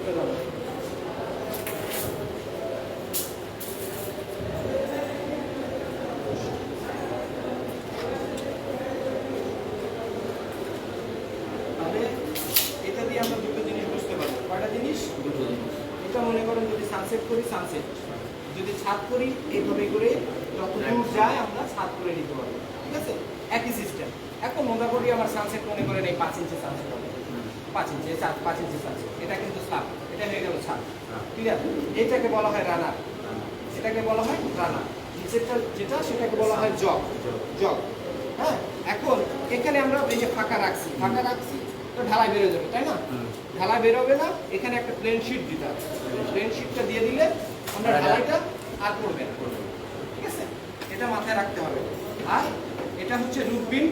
এটা দিয়ে আমরা দুটো জিনিস বুঝতে পারবো। কয়টা জিনিস? দুটো জিনিস। এটা মনে করেন যদি সানসেট করি, সানসেট যদি ছাদ করি, এইভাবে করে যত দূর যায় আমরা ছাদ করে নিতে পারবো। ঠিক আছে, একই সিস্টেম। এখন মোটামুটি আমার সানসেট মনে করেন এই 5 ইঞ্চি সানসেট হবে, 5 ইঞ্চি 5 ইঞ্চি সানসেট। এটা কিন্তু স্ল্যাব, এটা হয়ে গেল ছাদ। ক্লিয়ার? এটাকে বলা হয় রানার, এটাকে বলা হয় রানার। নিচেরটা যেটা সেটাকে বলা হয় জগ, জগ। হ্যাঁ, এখন এখানে আমরা এই যে ফাঁকা রাখছি, ফাঁকা রাখছি তো ঢালাই বেরো যাবে, তাই না? ঢালাই বেরোবে না, এখানে একটা প্লেন শিট দিতে হবে। প্লেন শিটটা দিয়ে দিলে আমরা ঢালাইটা আর করবে না। ঠিক আছে, এটা মাথায় রাখতে হবে। আর এটা হচ্ছে রুফ বিম,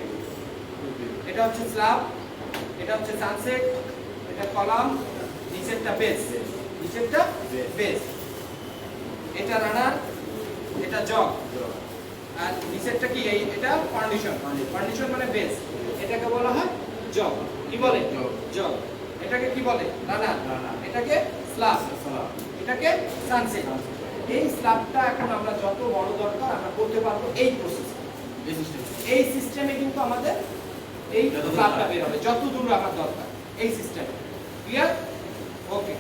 এটা হচ্ছে স্ল্যাব, এটা হচ্ছে সানসেট, এটা কলাম, নিচেরটা বেস, নিচেরটা বেস। এটা রানার, এটা জগ, আর নিচেরটা কি? এটা ফাউন্ডেশন। ফাউন্ডেশন মানে বেস। এটাকে বলা হয় জগ। কি বলে? জগ। এটাকে কি বলে? রানার। এটাকে স্ল্যাব, এটাকে সানসেট। এই স্ল্যাবটা এখন আমরা যত বড় দরকার আমরা করতে পারবো এই প্রসেস, এই সিস্টেমে কিন্তু আমাদের এই স্ল্যাবটা বের হবে যত দূর আমার দরকার, এই সিস্টেমে। ক্লিয়ার? ওকে।